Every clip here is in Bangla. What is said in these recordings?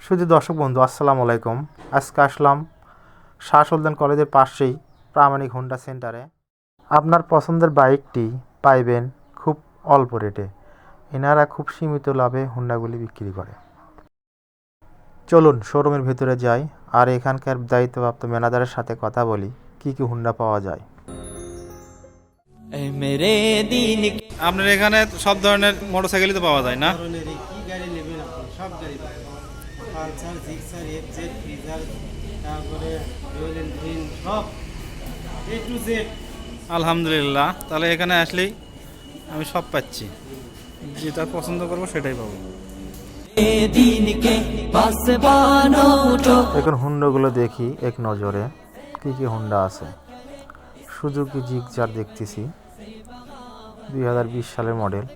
শুধু দর্শক বন্ধু আসসালামু আলাইকুম। আজকে আসলাম শাহ সুলতান কলেজের পাশেই প্রামাণিক হোন্ডা সেন্টারে। আপনার পছন্দের বাইকটি পাইবেন খুব অল্প রেটে। এনারা খুব সীমিত লাভে হোন্ডাগুলি বিক্রি করে। চলুন শোরুমের ভিতরে যাই আর এখানকার দায়িত্বপ্রাপ্ত ম্যানেজারের সাথে কথা বলি কি কি হোন্ডা পাওয়া যায়। আপনার এখানে সব ধরনের মোটরসাইকেলই তো পাওয়া যায় না? ধরনেরই কি গাড়ি নেবেন আপনি সব গাড়ি পাবেন। পালসার, জিক্সার, এফজেড, ফ্রিজার, তারপরে রয়্যাল এনফিল্ড সব এ টু জেড। আলহামদুলিল্লাহ, তাহলে এখানে আসলেই আমি সব পাচ্ছি, যেটা পছন্দ করবো সেটাই পাবো। এখন হোন্ডাগুলো দেখি এক নজরে কি কি হোন্ডা আছে। সুজুকি জিক্সার দেখতেছি 2020 সালের মডেল,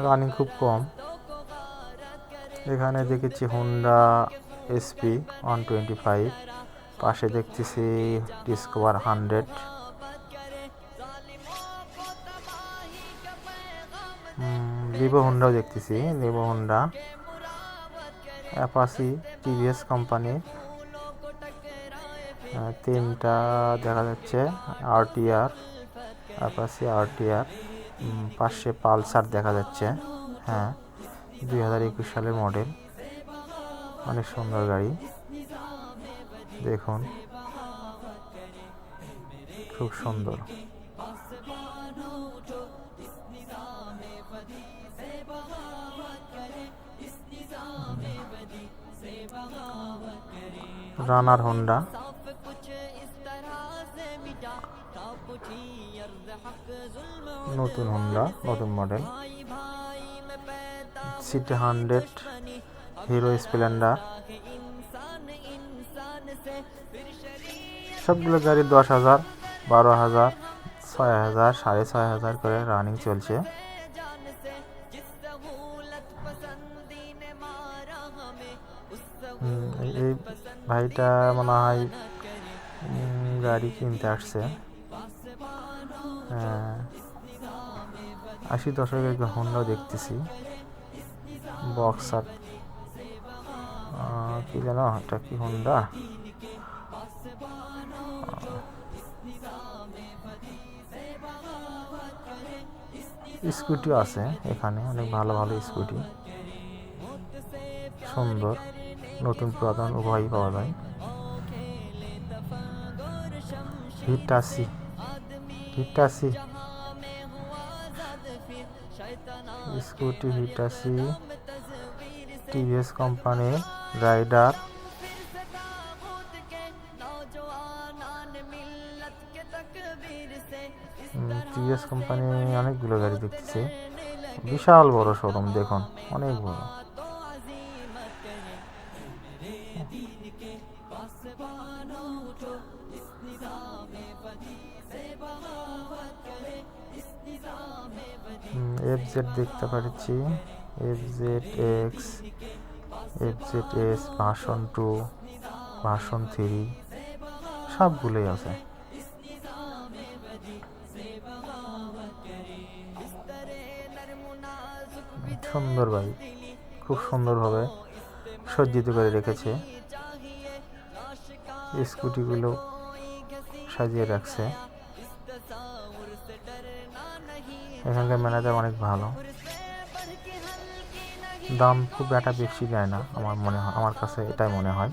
রানিং খুব কম। এখানে দেখেছি হোন্ডা এসপি 125, পাশে দেখতেছি ডিসকভার 100, লিভো হোন্ডাও দেখতেছি, লিভো হোন্ডা, অ্যাপাসি টিভিএস কোম্পানির তিনটা দেখা যাচ্ছে, আরটিআর, অ্যাপাসি আরটিআর, পাশে পালসার দেখা যাচ্ছে। হ্যাঁ, 2021 সালের মডেল, অনেক সুন্দর গাড়ি, দেখুন খুব সুন্দর। রানার হোন্ডা, নতুন হোন্ডা, নতুন মডেল, সিটি 100, হিরো স্প্লেন্ডার, সবগুলো গাড়ি 10,000, 12,000, 6,000, 6,500 করে রানিং চলছে। এই ভাইটা মনে হয় গাড়ি কিনতে আসছে। 80 দশকের হোন্ডা দেখতেছি, বক্সার কি যেন এটা, কি হোন্ডা, স্কুটিও আছে এখানে, অনেক ভালো ভালো স্কুটি, সুন্দর, নতুন পুরাতন উভয়ই পাওয়া যায়। Hitachi, Hitachi scooty, Hitachi TVS কোম্পানির রাইডার, টিভিএস কোম্পানি অনেকগুলো গাড়ি দেখতেছি, বিশাল বড় শোরুম, দেখুন অনেক বড়। এফজেড দেখতে পাচ্ছি, FZ x, FZ S, version 2, version 3, সবগুলোই আছে। সুন্দর বাইক, খুব সুন্দরভাবে সজ্জিত করে রেখেছে, স্কুটিগুলো সাজিয়ে রাখছে। এখানকার ম্যানেজার অনেক ভালো, দাম খুব একটা বেশি দেয় না, আমার কাছে এটাই মনে হয়,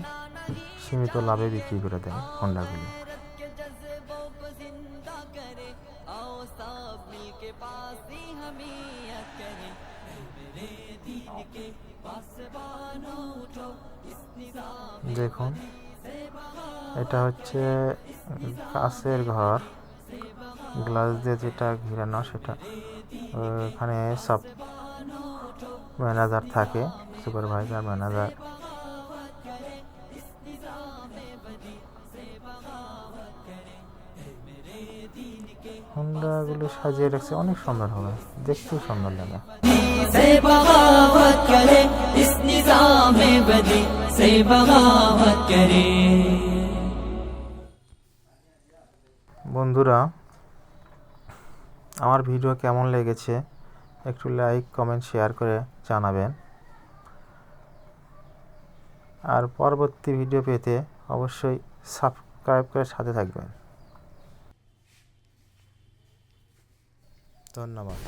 সীমিত লাভে বিক্রি করে দেয় হোন্ডাগুলি। দেখুন এটা হচ্ছে কাঁচের ঘর, গ্লাস দিয়ে যেটা ঘিরানো, সেটা এখানে সব ম্যানেজার থাকে, সুপারভাইজার, ম্যানেজার। হোন্ডাগুলো সাজিয়ে রাখছে অনেক সুন্দর হবে, দেখতেও সুন্দর লাগে। বন্ধুরা, আমার ভিডিও কেমন লেগেছে একটু লাইক কমেন্ট শেয়ার করে জানাবেন। আর পরবর্তী ভিডিও পেতে অবশ্যই সাবস্ক্রাইব করে সাথে থাকবেন। ধন্যবাদ।